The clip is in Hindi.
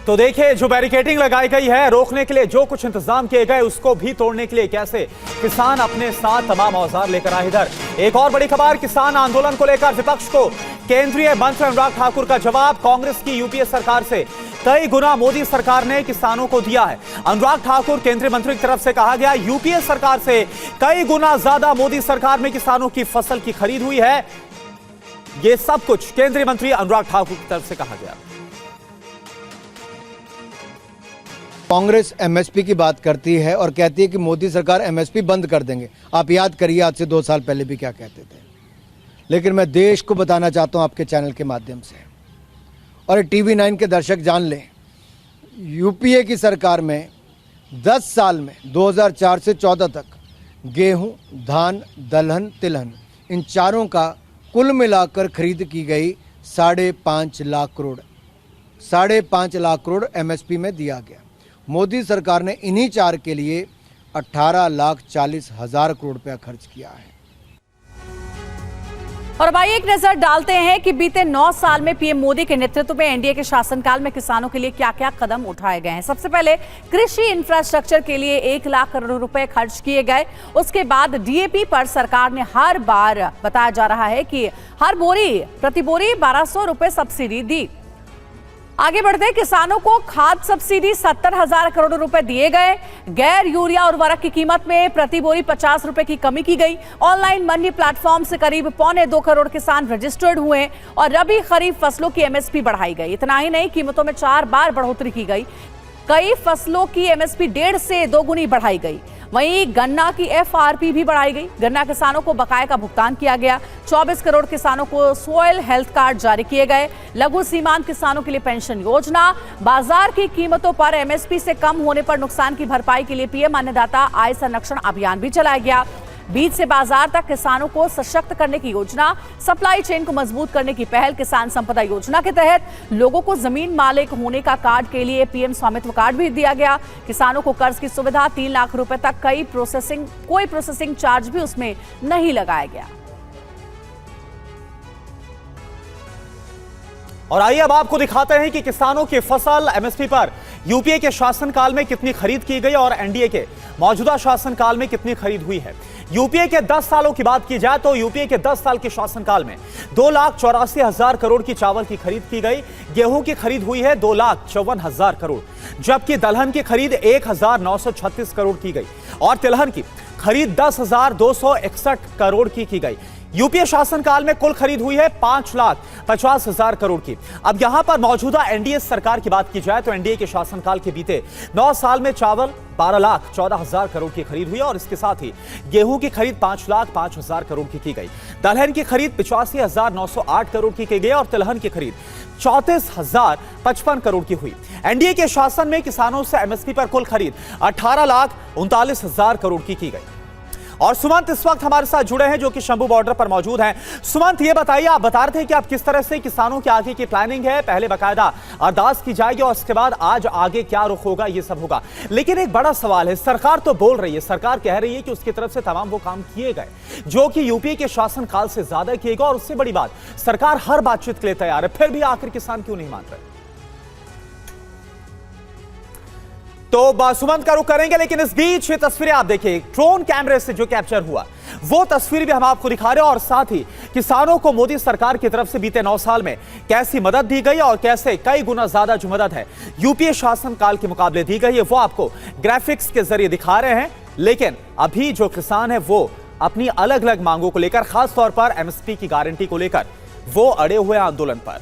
तो देखिए, जो बैरिकेडिंग लगाई गई है रोकने के लिए, जो कुछ इंतजाम किए गए उसको भी तोड़ने के लिए कैसे किसान अपने साथ तमाम औजार लेकर आए। इधर एक और बड़ी खबर, किसान आंदोलन को लेकर विपक्ष को केंद्रीय मंत्री अनुराग ठाकुर का जवाब। कांग्रेस की यूपीए सरकार से कई गुना मोदी सरकार ने किसानों को दिया है। अनुराग ठाकुर केंद्रीय मंत्री की तरफ से कहा गया, यूपीए सरकार से कई गुना ज्यादा मोदी सरकार में किसानों की फसल की खरीद हुई है। यह सब कुछ केंद्रीय मंत्री अनुराग ठाकुर की तरफ से कहा गया। कांग्रेस एमएसपी की बात करती है और कहती है कि मोदी सरकार एमएसपी बंद कर देंगे। आप याद करिए आज से 2 साल पहले भी क्या कहते थे। लेकिन मैं देश को बताना चाहता हूं आपके चैनल के माध्यम से, और टीवी 9 के दर्शक जान लें, यूपीए की सरकार में 10 साल में 2004 से 14 तक गेहूं, धान, दलहन, तिलहन इन चारों का कुल मिलाकर खरीद की गई 5.5 लाख करोड़। 5.5 लाख करोड़ एमएसपी में दिया गया। मोदी सरकार ने इन्हीं 4 के लिए 18,40,000 करोड़ रुपया खर्च किया है। और भाई एक नजर डालते हैं कि बीते 9 साल में पीएम मोदी के नेतृत्व में एनडीए के शासनकाल में किसानों के लिए क्या क्या कदम उठाए गए हैं। सबसे पहले कृषि इंफ्रास्ट्रक्चर के लिए 1 लाख करोड़ रुपए खर्च किए गए। उसके बाद डीएपी पर सरकार ने हर बार बताया जा रहा है कि हर प्रति बोरी 1200 रुपए सब्सिडी दी। आगे बढ़ते, किसानों को खाद सब्सिडी 70,000 करोड़ रुपए दिए गए। गैर यूरिया उर्वरक की कीमत में प्रति बोरी 50 रुपए की कमी की गई। ऑनलाइन मंडी प्लेटफॉर्म से करीब 1.25 करोड़ किसान रजिस्टर्ड हुए और रबी खरीफ फसलों की एमएसपी बढ़ाई गई। इतना ही नहीं, कीमतों में 4 बार बढ़ोतरी की गई। कई फसलों की एमएसपी 1.5 से 2 गुनी बढ़ाई गई। वहीं गन्ना की एफआरपी भी बढ़ाई गई। गन्ना किसानों को बकाया का भुगतान किया गया। 24 करोड़ किसानों को सॉइल हेल्थ कार्ड जारी किए गए। लघु सीमांत किसानों के लिए पेंशन योजना। बाजार की कीमतों पर एमएसपी से कम होने पर नुकसान की भरपाई के लिए पीएम अन्नदाता आय संरक्षण अभियान भी चलाया गया। बीज से बाजार तक किसानों को सशक्त करने की योजना। सप्लाई चेन को मजबूत करने की पहल। किसान संपदा योजना के तहत लोगों को जमीन मालिक होने का कार्ड के लिए पीएम स्वामित्व कार्ड भी दिया गया। किसानों को कर्ज की सुविधा, 3 लाख रुपए तक। कोई प्रोसेसिंग चार्ज भी उसमें नहीं लगाया गया। और आइए अब आपको दिखाते हैं कि किसानों की फसल एमएसपी पर यूपीए के शासनकाल में कितनी खरीद की गई और एनडीए के मौजूदा शासनकाल में कितनी खरीद हुई है। यूपीए के 10 सालों की बात की जाए तो यूपीए के 10 साल के शासनकाल में 2,84,000 करोड़ की चावल की खरीद की गई। गेहूं की खरीद हुई है 2,54,000 करोड़, जबकि दलहन की खरीद 1,936 करोड़ की गई और तिलहन की खरीद 10,261 करोड़ की गई। यूपीए शासनकाल में कुल खरीद हुई है 5,50,000 करोड़ की। अब यहां पर मौजूदा एनडीए सरकार की बात की जाए तो एनडीए के शासनकाल के बीते 9 साल में चावल 12,14,000 करोड़ की खरीद हुई और इसके साथ ही गेहूं की खरीद 5,05,000 करोड़ की गई। दलहन की खरीद 85,908 करोड़ की गई और तिलहन की खरीद 34,055 करोड़ की हुई। एनडीए के शासन में किसानों से एमएसपी पर कुल खरीद 18,39,000 करोड़ की गई। और सुमंत इस वक्त हमारे साथ जुड़े हैं जो कि शंभू बॉर्डर पर मौजूद हैं। सुमंत, ये बताइए, आप बता रहे थे कि आप किस तरह से किसानों के आगे की प्लानिंग है, पहले बकायदा अरदास की जाएगी और उसके बाद आज आगे क्या रुख होगा, ये सब होगा। लेकिन एक बड़ा सवाल है, सरकार तो बोल रही है, सरकार कह रही है कि उसकी तरफ से तमाम वो काम किए गए जो कि यूपीए के शासनकाल से ज्यादा किए गए और उससे बड़ी बात, सरकार हर बातचीत के लिए तैयार है, फिर भी आखिर किसान क्यों नहीं मान रहे? तो सुमंत का रुख करेंगे, लेकिन इस बीच ये तस्वीरें आप देखिए, ड्रोन कैमरे से जो कैप्चर हुआ वो तस्वीर भी हम आपको दिखा रहे हैं और साथ ही किसानों को मोदी सरकार की तरफ से बीते 9 साल में कैसी मदद दी गई और कैसे कई गुना ज्यादा जो मदद है यूपीए शासनकाल के मुकाबले दी गई है वो आपको ग्राफिक्स के जरिए दिखा रहे हैं। लेकिन अभी जो किसान है वो अपनी अलग अलग मांगों को लेकर, खासतौर पर एमएसपी की गारंटी को लेकर वो अड़े हुए आंदोलन पर।